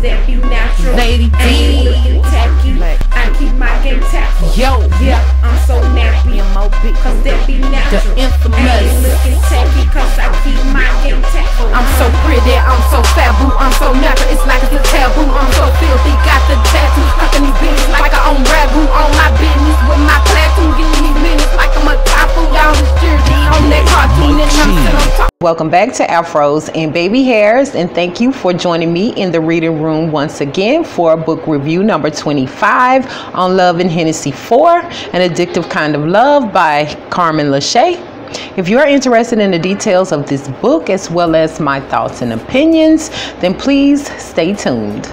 that be natural. Lady D. Ain't looking tacky. I keep my game tactful. Yo, yeah, I'm so nappy. Cause that be natural. The infamous. Ain't looking tacky cause I keep my game tactful. I'm so pretty, I'm so faboo, I'm so natural, it's like it's a taboo. I'm so filthy, got the tattoo, stuck in these business like I own ragu. On my business with my platoon, getting these minutes like I'm a typhoon. Down the jersey, on that cartoon, and I'm still on top. Welcome back to Afros and Baby Hairs, and thank you for joining me in the reading room once again for book review number 25 on Love and Hennessy 4, An Addictive Kind of Love by Carmen Lachey. If you are interested in the details of this book as well as my thoughts and opinions, then please stay tuned.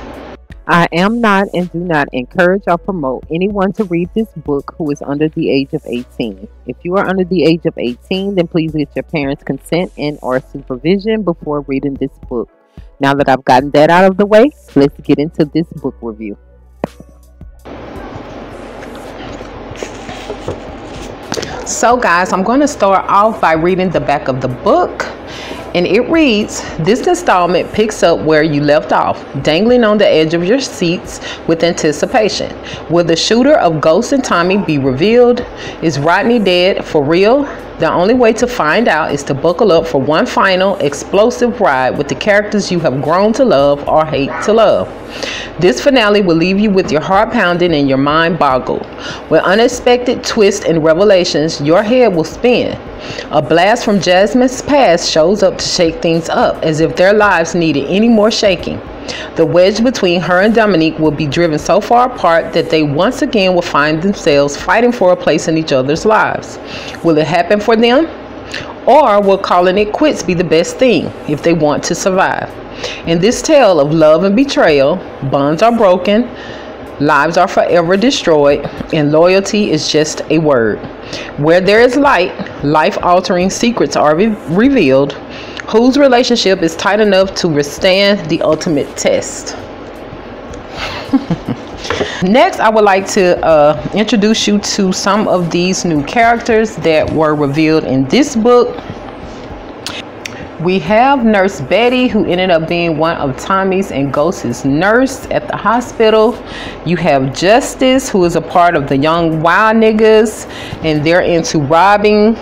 I am not and do not encourage or promote anyone to read this book who is under the age of 18. If you are under the age of 18, then please get your parents' consent and or supervision before reading this book. Now that I've gotten that out of the way, let's get into this book review. So guys, I'm going to start off by reading the back of the book. And it reads, this installment picks up where you left off, dangling on the edge of your seats with anticipation. Will the shooter of Ghost and Tommy be revealed? Is Rodney dead for real? The only way to find out is to buckle up for one final explosive ride with the characters you have grown to love or hate to love. This finale will leave you with your heart pounding and your mind boggled. With unexpected twists and revelations, your head will spin. A blast from Jasmine's past shows up to shake things up, as if their lives needed any more shaking. The wedge between her and Dominique will be driven so far apart that they once again will find themselves fighting for a place in each other's lives. Will it happen for them? Or will calling it quits be the best thing if they want to survive? In this tale of love and betrayal, bonds are broken, lives are forever destroyed, and loyalty is just a word. Where there is light, life-altering secrets are revealed. Whose relationship is tight enough to withstand the ultimate test? Next, I would like to introduce you to some of these new characters that were revealed in this book. We have Nurse Betty, who ended up being one of Tommy's and Ghost's nurse at the hospital. You have Justice, who is a part of the Young Wild Niggas, and they're into robbing,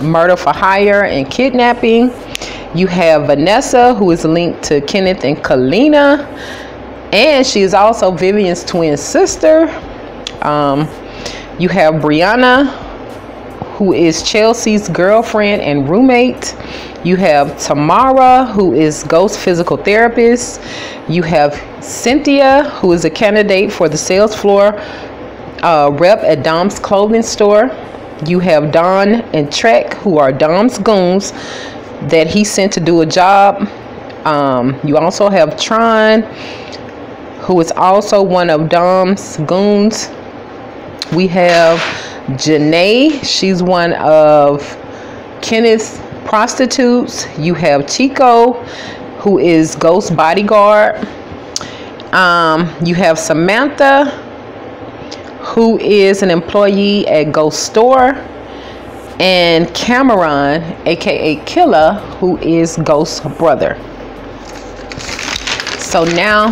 murder for hire, and kidnapping. You have Vanessa, who is linked to Kenneth and Kalina, and she is also Vivian's twin sister. You have Brianna, who is Chelsea's girlfriend and roommate. You have Tamara, who is Ghost's physical therapist. You have Cynthia, who is a candidate for the sales floor rep at Dom's clothing store. You have Don and Trek, who are Dom's goons that he sent to do a job. You also have Tron, who is also one of Dom's goons. We have Janae, she's one of Kenneth's prostitutes. You have Chico, who is Ghost's bodyguard. You have Samantha, who is an employee at Ghost store, and Cameron, aka Killer, who is Ghost's brother. So now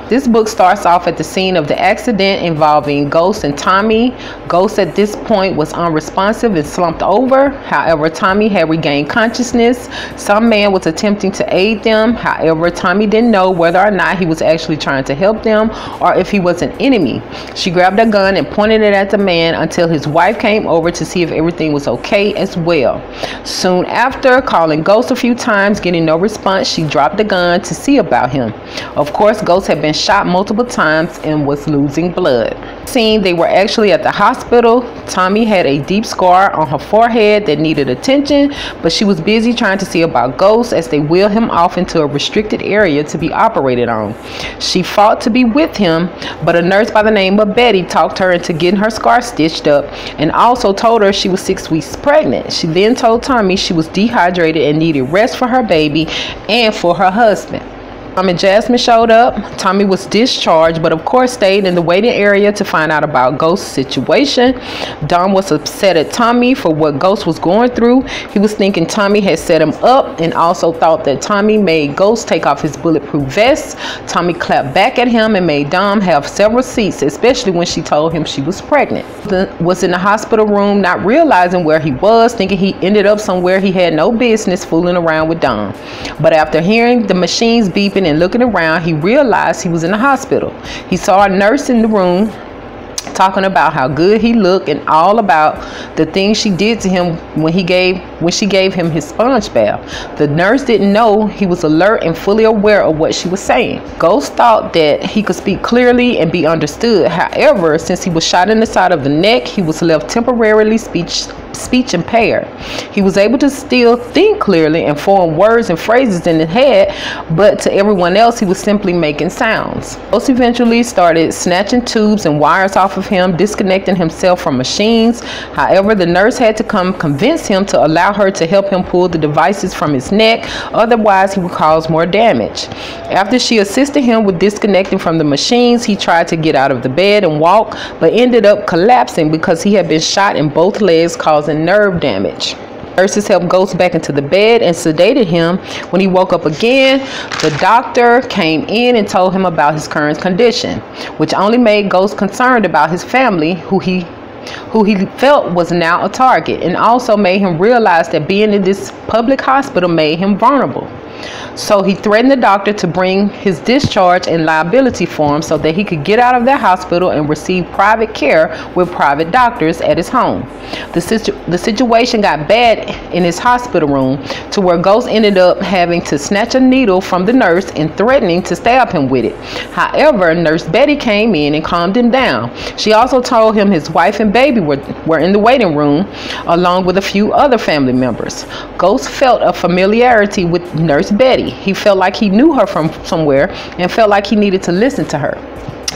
this book starts off at the scene of the accident involving Ghost and Tommy. Ghost at this point was unresponsive and slumped over. However, Tommy had regained consciousness. Some man was attempting to aid them. However, Tommy didn't know whether or not he was actually trying to help them or if he was an enemy. She grabbed a gun and pointed it at the man until his wife came over to see if everything was okay as well. Soon after, calling Ghost a few times, getting no response, she dropped the gun to see about him. Of course, Ghost had been shot multiple times and was losing blood. Scene, they were actually at the hospital. Tommy had a deep scar on her forehead that needed attention, but she was busy trying to see about Ghost as they wheeled him off into a restricted area to be operated on. She fought to be with him, but a nurse by the name of Betty talked her into getting her scar stitched up and also told her she was 6 weeks pregnant. She then told Tommy she was dehydrated and needed rest for her baby and for her husband. And Jasmine showed up. Tommy was discharged, but of course stayed in the waiting area to find out about Ghost's situation. Dom was upset at Tommy for what Ghost was going through. He was thinking Tommy had set him up, and also thought that Tommy made Ghost take off his bulletproof vest. Tommy clapped back at him and made Dom have several seats, especially when she told him she was pregnant. Was in the hospital room, not realizing where he was, thinking he ended up somewhere he had no business fooling around with Dom. But after hearing the machines beeping and looking around, he realized he was in the hospital. He saw a nurse in the room talking about how good he looked and all about the things she did to him when she gave him his sponge bath. The nurse didn't know he was alert and fully aware of what she was saying. Ghost thought that he could speak clearly and be understood. However, since he was shot in the side of the neck, he was left temporarily speech impaired. He was able to still think clearly and form words and phrases in his head, but to everyone else he was simply making sounds. Ghost eventually started snatching tubes and wires off of him, disconnecting himself from machines. However, the nurse had to come convince him to allow her to help him pull the devices from his neck, otherwise he would cause more damage. After she assisted him with disconnecting from the machines, he tried to get out of the bed and walk, but ended up collapsing because he had been shot in both legs, causing nerve damage. Nurses helped Ghost back into the bed and sedated him. When he woke up again, the doctor came in and told him about his current condition, which only made Ghost concerned about his family, who he felt was now a target, and also made him realize that being in this public hospital made him vulnerable. So he threatened the doctor to bring his discharge and liability form so that he could get out of that hospital and receive private care with private doctors at his home. The situation got bad in his hospital room to where Ghost ended up having to snatch a needle from the nurse and threatening to stab him with it. However, Nurse Betty came in and calmed him down. She also told him his wife and baby were in the waiting room along with a few other family members. Ghost felt a familiarity with Nurse Betty. He felt like he knew her from somewhere and felt like he needed to listen to her.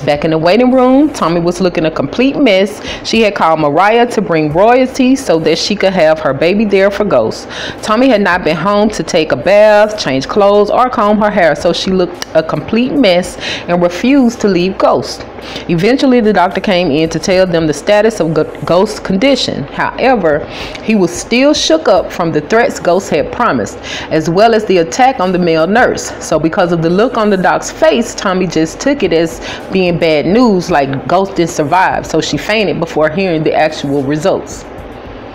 Back in the waiting room, Tommy was looking a complete mess. She had called Mariah to bring royalties so that she could have her baby there for Ghost. Tommy had not been home to take a bath, change clothes, or comb her hair, so she looked a complete mess and refused to leave Ghost. Eventually, the doctor came in to tell them the status of Ghost's condition. However, he was still shook up from the threats Ghost had promised, as well as the attack on the male nurse. So because of the look on the doc's face, Tommy just took it as being bad news, like Ghost didn't survive, so she fainted before hearing the actual results.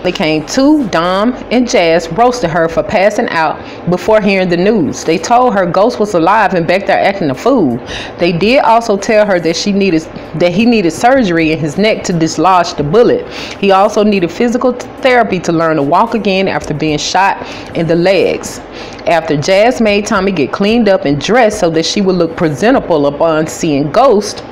They came to, Dom and Jazz roasted her for passing out before hearing the news. They told her Ghost was alive and back there acting a fool. They did also tell her that he needed surgery in his neck to dislodge the bullet. He also needed physical therapy to learn to walk again after being shot in the legs. After Jazz made Tommy get cleaned up and dressed so that she would look presentable upon seeing Ghost,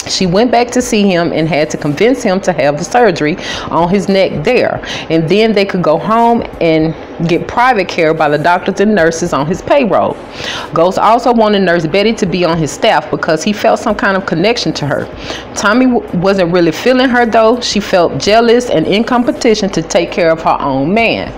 she went back to see him and had to convince him to have the surgery on his neck there, and then they could go home and get private care by the doctors and nurses on his payroll. Ghost also wanted Nurse Betty to be on his staff because he felt some kind of connection to her. Tommy wasn't really feeling her though. She felt jealous and in competition to take care of her own man.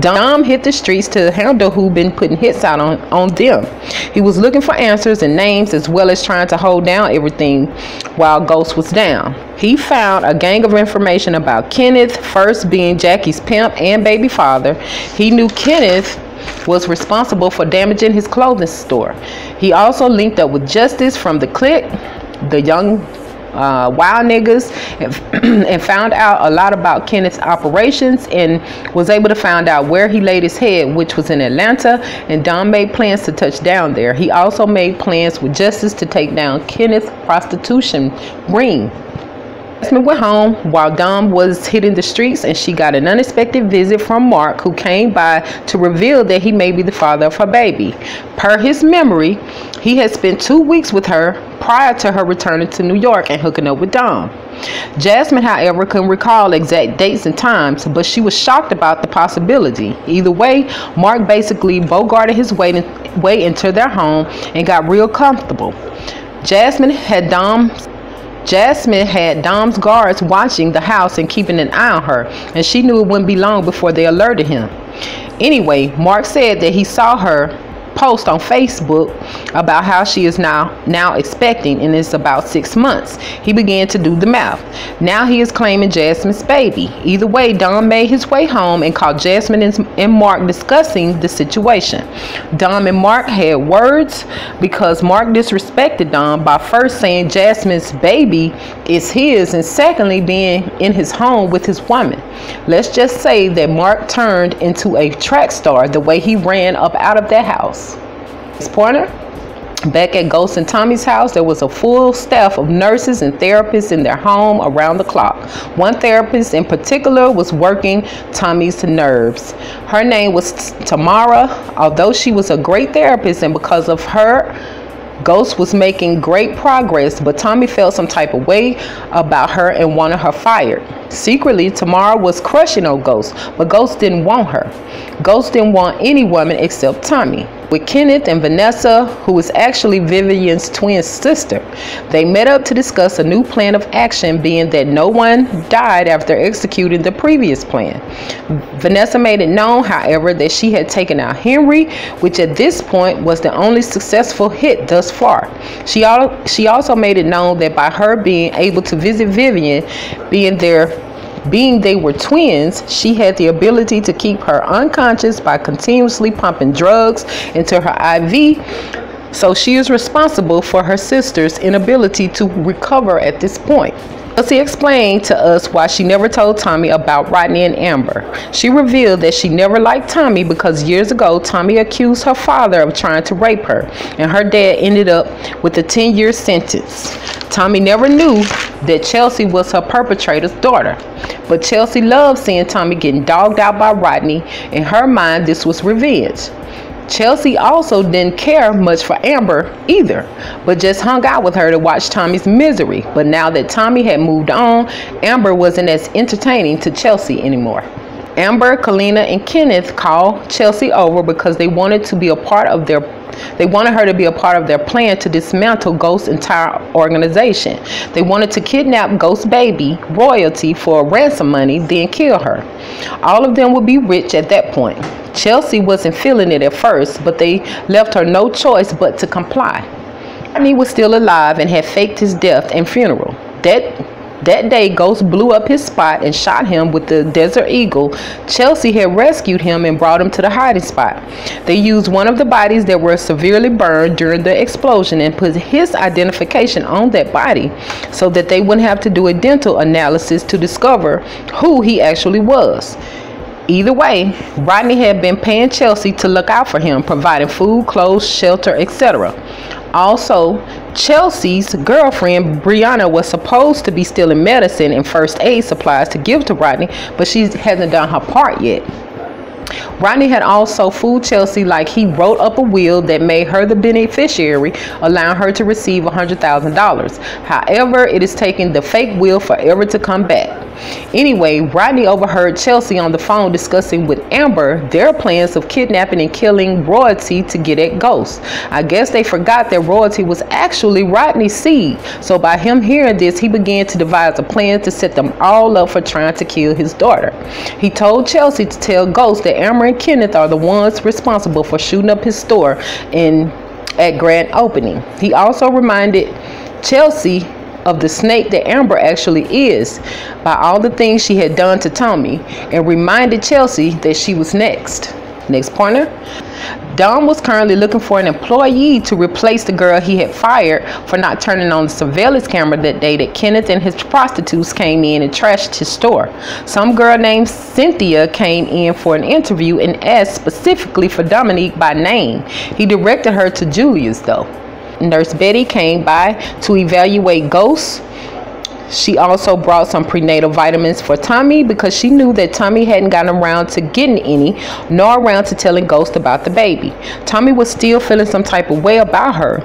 Dom hit the streets to handle who'd been putting hits out on them. He was looking for answers and names, as well as trying to hold down everything while Ghost was down. He found a gang of information about Kenneth, first being Jackie's pimp and baby father. He knew Kenneth was responsible for damaging his clothing store. He also linked up with Justice from the clique, the young wild niggas, and found out a lot about Kenneth's operations and was able to find out where he laid his head, which was in Atlanta, and Dom made plans to touch down there. He also made plans with Justice to take down Kenneth's prostitution ring. Jasmine went home while Dom was hitting the streets, and she got an unexpected visit from Mark, who came by to reveal that he may be the father of her baby. Per his memory, he had spent 2 weeks with her prior to her returning to New York and hooking up with Dom. Jasmine, however, couldn't recall exact dates and times, but she was shocked about the possibility. Either way, Mark basically bogarted his way into their home and got real comfortable. Jasmine had Dom's guards watching the house and keeping an eye on her, and she knew it wouldn't be long before they alerted him. Anyway, Mark said that he saw her post on Facebook about how she is now expecting, and it's about 6 months. He began to do the math. Now he is claiming Jasmine's baby. Either way, Dom made his way home and caught Jasmine and Mark discussing the situation. Dom and Mark had words because Mark disrespected Dom by first saying Jasmine's baby is his, and secondly being in his home with his woman. Let's just say that Mark turned into a track star the way he ran up out of that house. Pointer. Back at Ghost and Tommy's house, there was a full staff of nurses and therapists in their home around the clock. One therapist in particular was working Tommy's nerves. Her name was Tamara. Although she was a great therapist, and because of her, Ghost was making great progress, but Tommy felt some type of way about her and wanted her fired. Secretly, Tamara was crushing on Ghost, but Ghost didn't want her. Ghost didn't want any woman except Tommy. With Kenneth and Vanessa, who is actually Vivian's twin sister, they met up to discuss a new plan of action, being that no one died after executing the previous plan. Vanessa made it known, however, that she had taken out Henry, which at this point was the only successful hit thus far. She also made it known that by her being able to visit Vivian, being they were twins, she had the ability to keep her unconscious by continuously pumping drugs into her IV. So she is responsible for her sister's inability to recover at this point. Chelsea explained to us why she never told Tommy about Rodney and Amber. She revealed that she never liked Tommy because years ago Tommy accused her father of trying to rape her, and her dad ended up with a 10-year sentence. Tommy never knew that Chelsea was her perpetrator's daughter, but Chelsea loved seeing Tommy getting dogged out by Rodney. In her mind, this was revenge. Chelsea also didn't care much for Amber either, but just hung out with her to watch Tommy's misery. But now that Tommy had moved on, Amber wasn't as entertaining to Chelsea anymore. Amber, Kalina, and Kenneth called Chelsea over because they wanted her to be a part of their plan to dismantle Ghost's entire organization. They wanted to kidnap Ghost's baby, Royalty, for ransom money, then kill her. All of them would be rich at that point. Chelsea wasn't feeling it at first, but they left her no choice but to comply. Rodney was still alive and had faked his death and funeral. That day, Ghost blew up his spot and shot him with the Desert Eagle. Chelsea had rescued him and brought him to the hiding spot. They used one of the bodies that were severely burned during the explosion and put his identification on that body so that they wouldn't have to do a dental analysis to discover who he actually was. Either way, Rodney had been paying Chelsea to look out for him, providing food, clothes, shelter, etc. Also, Chelsea's girlfriend, Brianna, was supposed to be stealing medicine and first aid supplies to give to Rodney, but she hasn't done her part yet. Rodney had also fooled Chelsea like he wrote up a will that made her the beneficiary, allowing her to receive $100,000. However, it is taking the fake will forever to come back. Anyway, Rodney overheard Chelsea on the phone discussing with Amber their plans of kidnapping and killing Royalty to get at Ghost. I guess they forgot that Royalty was actually Rodney's seed, so by him hearing this, he began to devise a plan to set them all up for trying to kill his daughter. He told Chelsea to tell Ghost that Amber and Kenneth are the ones responsible for shooting up his store at grand opening. He also reminded Chelsea of the snake that Amber actually is by all the things she had done to Tommy, and reminded Chelsea that she was next. Next pointer. Dom was currently looking for an employee to replace the girl he had fired for not turning on the surveillance camera that day that Kenneth and his prostitutes came in and trashed his store. Some girl named Cynthia came in for an interview and asked specifically for Dominique by name. He directed her to Julius though. Nurse Betty came by to evaluate Ghost. She also brought some prenatal vitamins for Tommy because she knew that Tommy hadn't gotten around to getting any, nor around to telling Ghost about the baby. Tommy was still feeling some type of way about her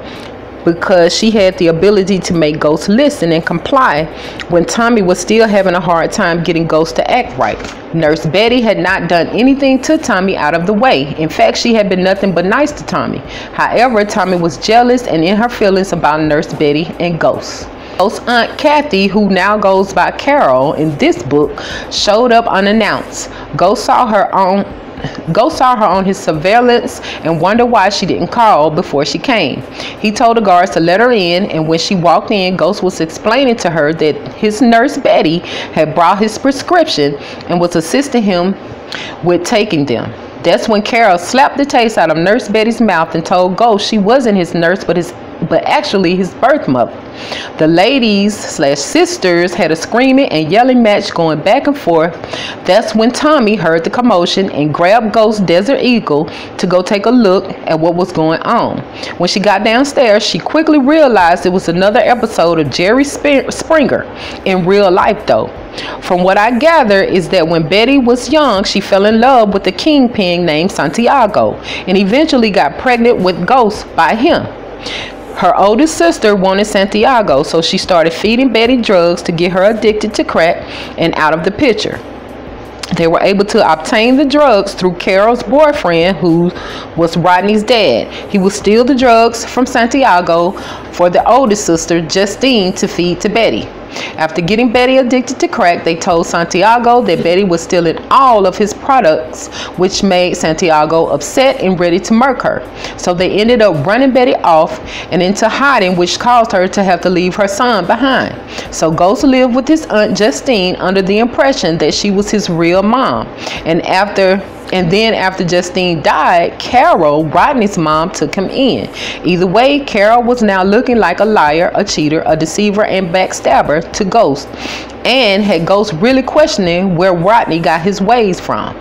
because she had the ability to make Ghost listen and comply when Tommy was still having a hard time getting Ghost to act right. Nurse Betty had not done anything to Tommy out of the way. In fact, she had been nothing but nice to Tommy. However, Tommy was jealous and in her feelings about Nurse Betty and Ghost. Ghost's Aunt Kathy, who now goes by Carol in this book, showed up unannounced. Ghost saw her Ghost saw her on his surveillance and wondered why she didn't call before she came. He told the guards to let her in, and when she walked in, Ghost was explaining to her that his nurse Betty had brought his prescription and was assisting him with taking them. That's when Carol slapped the taste out of Nurse Betty's mouth and told Ghost she wasn't his nurse but actually his birth mother. The ladies/sisters had a screaming and yelling match going back and forth. That's when Tommy heard the commotion and grabbed Ghost's Desert Eagle to go take a look at what was going on. When she got downstairs, she quickly realized it was another episode of Jerry Springer in real life though. From what I gather is that when Betty was young, she fell in love with a kingpin named Santiago and eventually got pregnant with Ghost by him. Her oldest sister wanted Santiago, so she started feeding Betty drugs to get her addicted to crack and out of the picture. They were able to obtain the drugs through Carol's boyfriend, who was Rodney's dad. He would steal the drugs from Santiago for the oldest sister, Justine, to feed to Betty. After getting Betty addicted to crack, they told Santiago that Betty was stealing all of his products, which made Santiago upset and ready to murder her. So they ended up running Betty off and into hiding, which caused her to have to leave her son behind. So Ghost lived with his aunt Justine under the impression that she was his real mom. And then after Justine died, Carol, Rodney's mom, took him in. Either way, Carol was now looking like a liar, a cheater, a deceiver, and backstabber to Ghost, and had Ghost really questioning where Rodney got his ways from.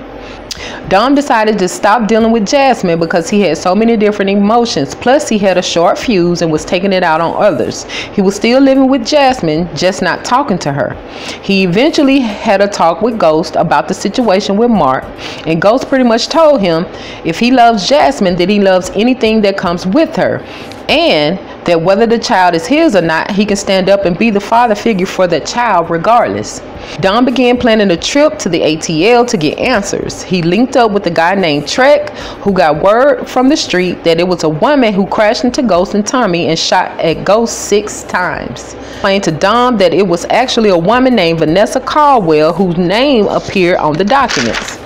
Dom decided to stop dealing with Jasmine because he had so many different emotions, plus he had a short fuse and was taking it out on others. He was still living with Jasmine, just not talking to her. He eventually had a talk with Ghost about the situation with Mark, and Ghost pretty much told him if he loves Jasmine, that he loves anything that comes with her, and that whether the child is his or not, he can stand up and be the father figure for that child regardless. Don began planning a trip to the ATL to get answers. He linked up with a guy named Trek, who got word from the street that it was a woman who crashed into Ghost and Tommy and shot at Ghost 6 times. Explained to Dom that it was actually a woman named Vanessa Caldwell whose name appeared on the documents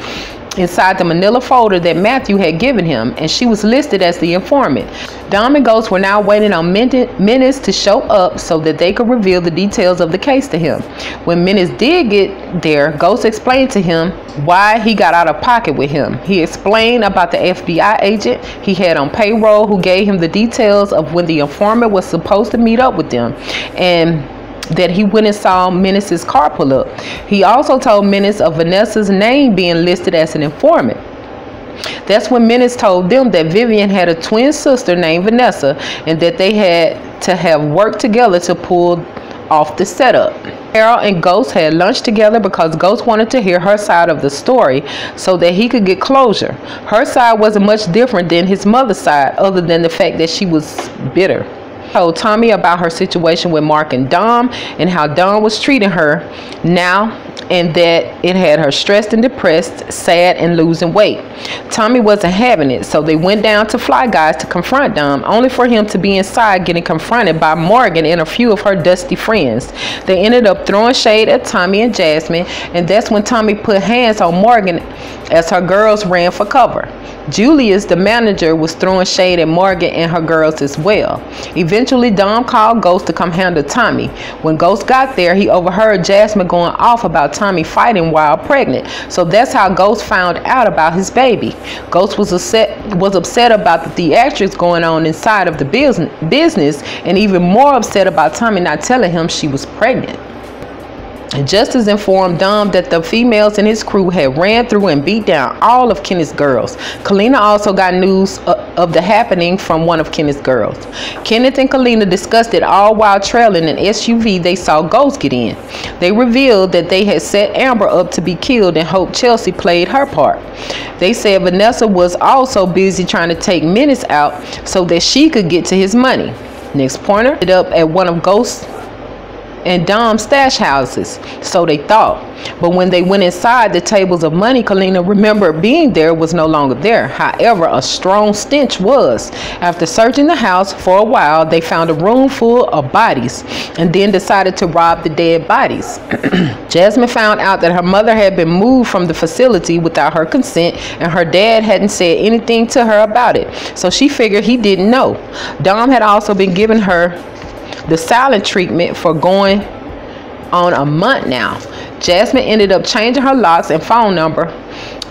inside the manila folder that Matthew had given him, and she was listed as the informant. Dom and Ghost were now waiting on Menace to show up so that they could reveal the details of the case to him. When Menace did get there, Ghost explained to him why he got out of pocket with him. He explained about the FBI agent he had on payroll who gave him the details of when the informant was supposed to meet up with them, and that he went and saw Menace's car pull up. He also told Menace of Vanessa's name being listed as an informant. That's when Menace told them that Vivian had a twin sister named Vanessa and that they had to have worked together to pull off the setup. Carol and Ghost had lunch together because Ghost wanted to hear her side of the story so that he could get closure. Her side wasn't much different than his mother's side, other than the fact that she was bitter. Told Tommy about her situation with Mark and Dom and how Dom was treating her now, and that it had her stressed and depressed, sad, and losing weight. Tommy wasn't having it, so they went down to Fly Guys to confront Dom, only for him to be inside getting confronted by Morgan and a few of her dusty friends. They ended up throwing shade at Tommy and Jasmine, and that's when Tommy put hands on Morgan as her girls ran for cover. Julius, the manager, was throwing shade at Morgan and her girls as well. Eventually, Dom called Ghost to come handle Tommy. When Ghost got there, he overheard Jasmine going off about Tommy fighting while pregnant. So that's how Ghost found out about his baby. Ghost was upset about the theatrics going on inside of the business, and even more upset about Tommy not telling him she was pregnant. Justice informed Dom that the females in his crew had ran through and beat down all of Kenneth's girls. Kalina also got news of the happening from one of Kenneth's girls. Kenneth and Kalina discussed it all while trailing an SUV they saw Ghost get in. They revealed that they had set Amber up to be killed and hoped Chelsea played her part. They said Vanessa was also busy trying to take Menace out so that she could get to his money. Next pointer ended up at one of Ghost's and Dom's stash houses, so they thought. But when they went inside, the tables of money Kalina remembered being there was no longer there. However, a strong stench was. After searching the house for a while, they found a room full of bodies and then decided to rob the dead bodies. Jasmine found out that her mother had been moved from the facility without her consent, and her dad hadn't said anything to her about it, so she figured he didn't know. Dom had also been giving her the silent treatment for going on a month now. Jasmine ended up changing her locks and phone number,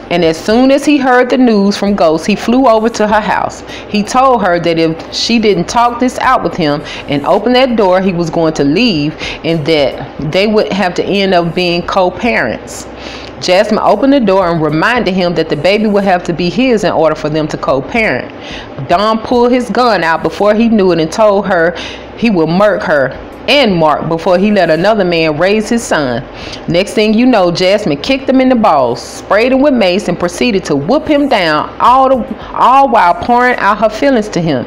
and as soon as he heard the news from Ghost, he flew over to her house. He told her that if she didn't talk this out with him and open that door, he was going to leave, and that they would have to end up being co-parents. Jasmine opened the door and reminded him that the baby would have to be his in order for them to co-parent. Dom pulled his gun out before he knew it and told her he would murk her and Mark before he let another man raise his son. Next thing you know, Jasmine kicked him in the balls, sprayed him with mace, and proceeded to whoop him down, all while pouring out her feelings to him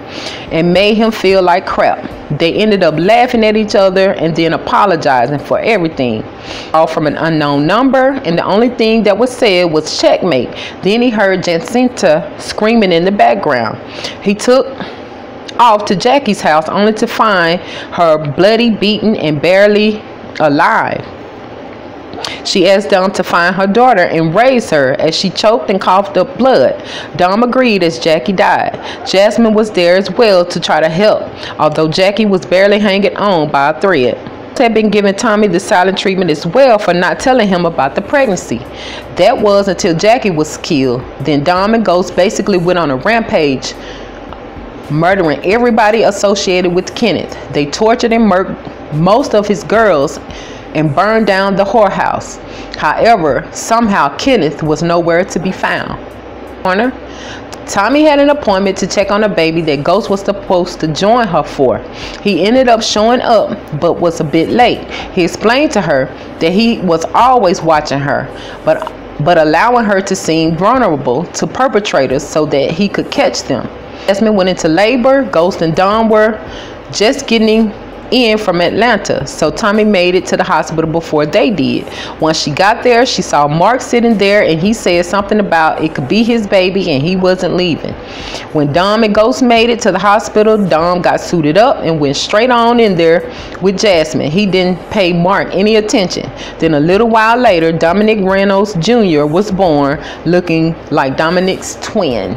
and made him feel like crap. They ended up laughing at each other and then apologizing for everything. All from an unknown number, and the only thing that was said was checkmate. Then he heard Jacinta screaming in the background. He took off to Jackie's house only to find her bloody, beaten, and barely alive. She asked Dom to find her daughter and raise her as she choked and coughed up blood. Dom agreed as Jackie died. Jasmine was there as well to try to help, although Jackie was barely hanging on by a thread. Had been giving Tommy the silent treatment as well for not telling him about the pregnancy. That was until Jackie was killed. Then Dom and Ghost basically went on a rampage, murdering everybody associated with Kenneth. They tortured and murdered most of his girls and burned down the whorehouse. However, somehow Kenneth was nowhere to be found. Tommy had an appointment to check on a baby that Ghost was supposed to join her for. He ended up showing up, but was a bit late. He explained to her that he was always watching her, but allowing her to seem vulnerable to perpetrators so that he could catch them. Jasmine went into labor. Ghost and Dom were just getting in from Atlanta, so Tommy made it to the hospital before they did. Once she got there, she saw Mark sitting there, and he said something about it could be his baby and he wasn't leaving. When Dom and Ghost made it to the hospital, Dom got suited up and went straight on in there with Jasmine. He didn't pay Mark any attention. Then a little while later, Dominic Reynolds Jr. was born, looking like Dominic's twin.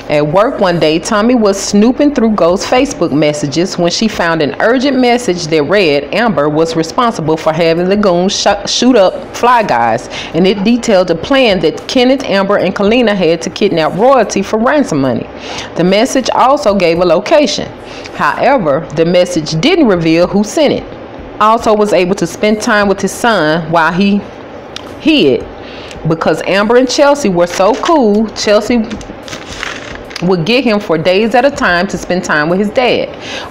At work one day, Tommy was snooping through Ghost's Facebook messages when she found an urgent message that read Amber was responsible for having the goons shoot up Fly Guys, and it detailed a plan that Kenneth, Amber, and Kalina had to kidnap royalty for ransom money. The message also gave a location. However, the message didn't reveal who sent it. Also was able to spend time with his son while he hid. Because Amber and Chelsea were so cool, Chelsea would get him for days at a time to spend time with his dad.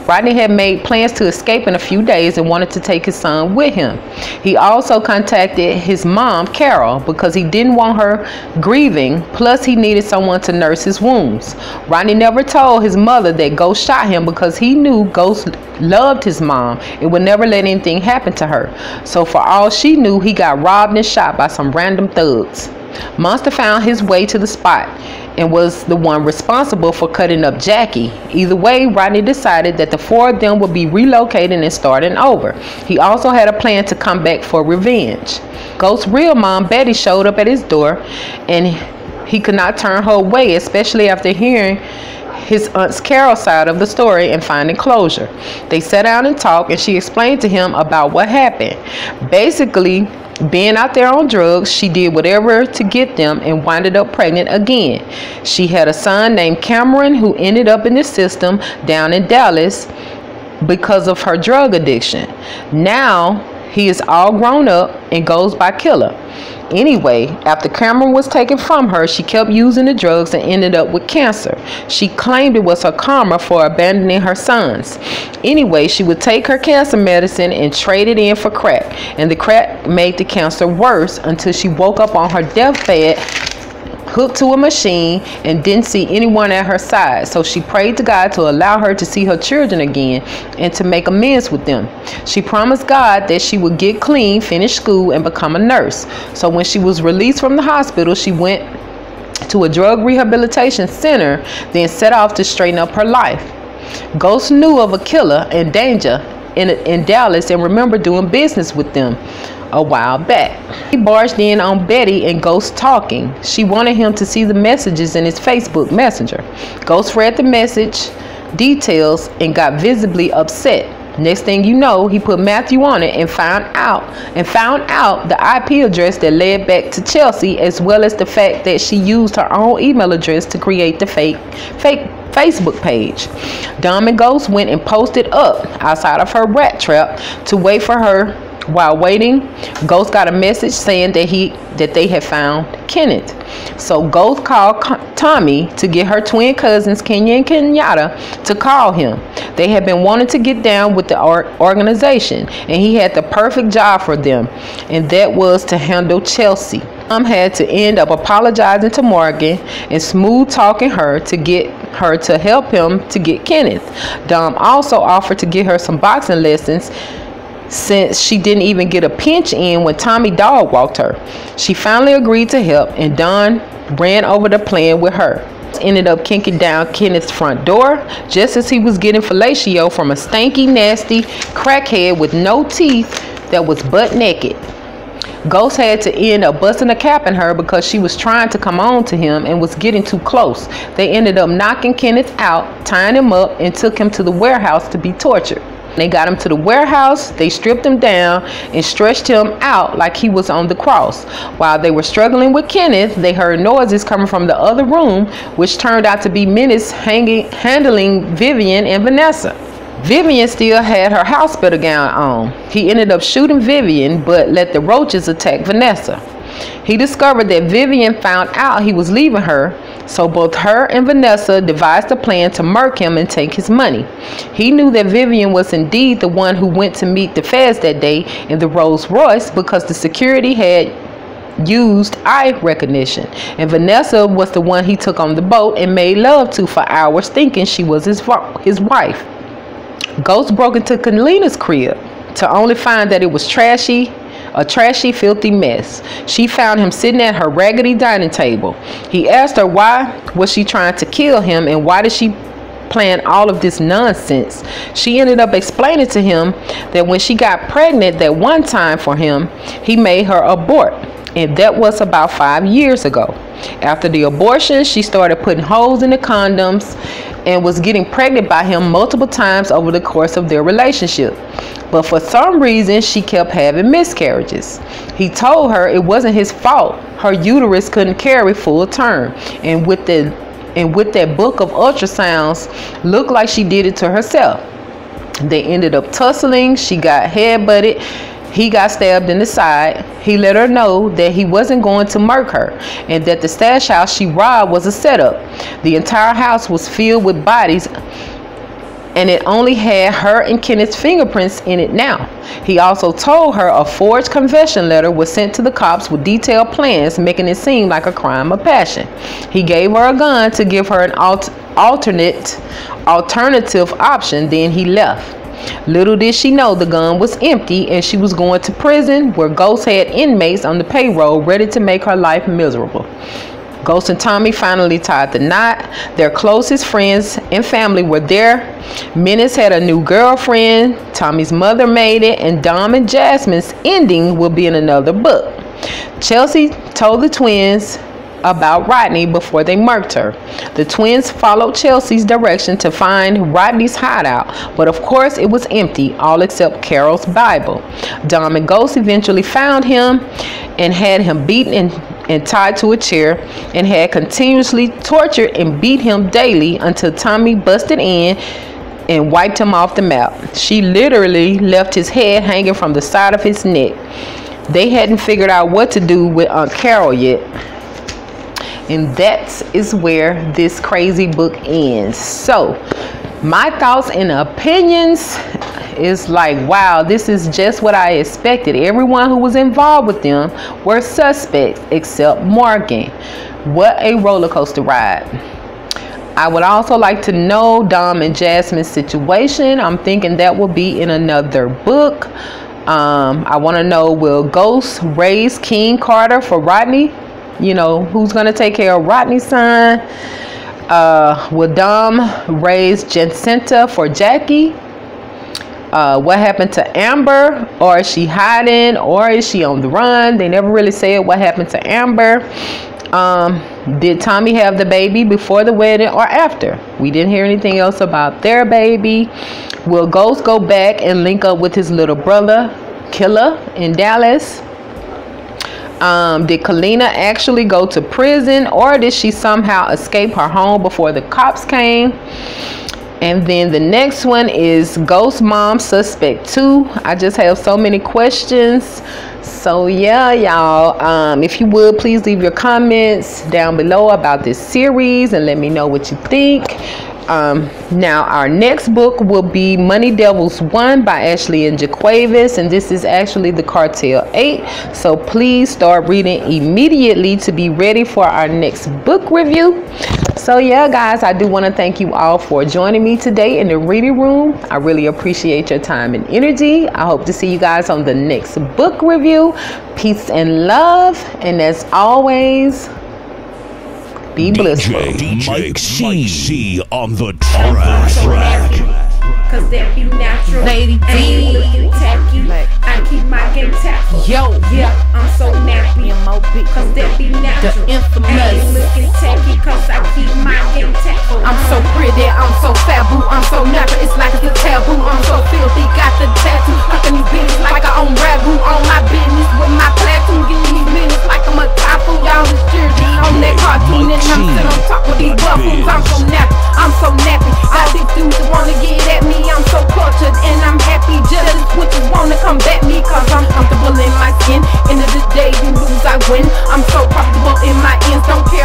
Rodney had made plans to escape in a few days and wanted to take his son with him. He also contacted his mom, Carol, because he didn't want her grieving, plus he needed someone to nurse his wounds. Rodney never told his mother that Ghost shot him because he knew Ghost loved his mom and would never let anything happen to her. So for all she knew, he got robbed and shot by some random thugs. Monster found his way to the spot and was the one responsible for cutting up Jackie. Either way, Rodney decided that the four of them would be relocating and starting over. He also had a plan to come back for revenge. Ghost's real mom, Betty, showed up at his door, and he could not turn her away, especially after hearing his aunt's Carol side of the story and finding closure. They sat down and talked, and she explained to him about what happened. Basically, being out there on drugs, she did whatever to get them and winded up pregnant again. She had a son named Cameron who ended up in the system down in Dallas because of her drug addiction. Now he is all grown up and goes by Killer. Anyway, after Cameron was taken from her, she kept using the drugs and ended up with cancer. She claimed it was her karma for abandoning her sons. Anyway, she would take her cancer medicine and trade it in for crack, and the crack made the cancer worse until she woke up on her deathbed hooked to a machine, and didn't see anyone at her side. So she prayed to God to allow her to see her children again and to make amends with them. She promised God that she would get clean, finish school, and become a nurse. So when she was released from the hospital, she went to a drug rehabilitation center, then set off to straighten up her life. Ghost knew of a killer in danger in Dallas and remembered doing business with them a while back. He barged in on Betty and Ghost talking. She wanted him to see the messages in his Facebook Messenger. Ghost read the message details and got visibly upset. Next thing you know, he put Matthew on it and found out the IP address that led back to Chelsea, as well as the fact that she used her own email address to create the fake Facebook page. Dom and Ghost went and posted up outside of her rat trap to wait for her. While waiting, Ghost got a message saying that they had found Kenneth. So Ghost called Tommy to get her twin cousins Kenya and Kenyatta to call him. They had been wanting to get down with the organization, and he had the perfect job for them, and that was to handle Chelsea. Tom had to end up apologizing to Morgan and smooth talking her to get her to help him to get Kenneth. Dom also offered to get her some boxing lessons, since she didn't even get a pinch in when Tommy dog walked her. She finally agreed to help, and Don ran over the plan with her. Ended up kicking down Kenneth's front door just as he was getting fellatio from a stanky, nasty crackhead with no teeth that was butt naked. Ghost had to end up busting a cap in her because she was trying to come on to him and was getting too close. They ended up knocking Kenneth out, tying him up, and took him to the warehouse to be tortured. They got him to the warehouse, they stripped him down and stretched him out like he was on the cross. While they were struggling with Kenneth, they heard noises coming from the other room, which turned out to be Menace handling Vivian and Vanessa. Vivian still had her hospital gown on. He ended up shooting Vivian, but let the roaches attack Vanessa. He discovered that Vivian found out he was leaving her, so both her and Vanessa devised a plan to murk him and take his money. He knew that Vivian was indeed the one who went to meet the feds that day in the Rolls Royce because the security had used eye recognition, and Vanessa was the one he took on the boat and made love to for hours, thinking she was his wife. Ghost broke into Kalina's crib to only find that it was a trashy, filthy mess. She found him sitting at her raggedy dining table. He asked her why was she trying to kill him and why did she plan all of this nonsense. She ended up explaining to him that when she got pregnant that one time for him, he made her abort, and that was about 5 years ago. After the abortion, she started putting holes in the condoms and was getting pregnant by him multiple times over the course of their relationship. But for some reason, she kept having miscarriages. He told her it wasn't his fault. Her uterus couldn't carry full term. And with that book of ultrasounds, looked like she did it to herself. They ended up tussling. She got headbutted. He got stabbed in the side. He let her know that he wasn't going to murk her and that the stash house she robbed was a setup. The entire house was filled with bodies, and it only had her and Kenneth's fingerprints in it now. He also told her a forged confession letter was sent to the cops with detailed plans, making it seem like a crime of passion. He gave her a gun to give her an alternative option, then he left. Little did she know the gun was empty and she was going to prison where Ghost had inmates on the payroll ready to make her life miserable. Ghost and Tommy finally tied the knot. Their closest friends and family were there. Menace had a new girlfriend. Tommy's mother made it, and Dom and Jasmine's ending will be in another book. Chelsea told the twins about Rodney before they murked her. The twins followed Chelsea's direction to find Rodney's hideout, but of course it was empty, all except Carol's Bible. Dom and Ghost eventually found him and had him beaten and tied to a chair, and had continuously tortured and beat him daily until Tommy busted in and wiped him off the map. She literally left his head hanging from the side of his neck. They hadn't figured out what to do with Aunt Carol yet. And that is where this crazy book ends. So my thoughts and opinions, It's like, wow, this is just what I expected. Everyone who was involved with them were suspects except Morgan. What a roller coaster ride. I would also like to know Dom and Jasmine's situation. I'm thinking that will be in another book. I want to know, will Ghost raise King Carter for Rodney? You know, who's going to take care of Rodney's son? Will Dom raise Jacinta for Jackie? What happened to Amber? Or is she hiding? Or is she on the run? They never really said what happened to Amber. Did Tommy have the baby before the wedding or after? We didn't hear anything else about their baby. Will Ghost go back and link up with his little brother Killer in Dallas? Did Kalina actually go to prison, or did she somehow escape her home before the cops came? And then the next one is Ghost Mom Suspect 2. I just have so many questions. So yeah, y'all, if you would, please leave your comments down below about this series and let me know what you think. Now our next book will be Money Devils 1 by Ashley and Jaquavis, and this is actually the Cartel 8. So please start reading immediately to be ready for our next book review. So yeah, guys, I do want to thank you all for joining me today in the reading room. I really appreciate your time and energy. I hope to see you guys on the next book review. Peace and love, and as always, be blissful. DJ Mike C on the track. Cause that be natural. Lady D. I ain't looking tacky. I keep my game tactful. Yo, yeah, I'm so nappy. Cause that be natural. The infamous. I ain't looking tacky. Cause I keep my game tactful. I'm so pretty, I'm so fat, boo, I'm so natural, it's like it's a taboo. I'm so filthy, got the tattoo, fucking these bitches like I own ragu. On my business with my platoon, getting these minutes like I'm a typhoon. Y'all is jersey on that cartoon, and I'm sitting on top of these buffaloes. I'm so nappy, I'm so nappy. All these dudes that wanna get at me, I'm so cultured and I'm happy. Jealous what you wanna combat me, cause I'm comfortable in my skin. End of the day, you lose, I win. I'm so comfortable in my ends, don't care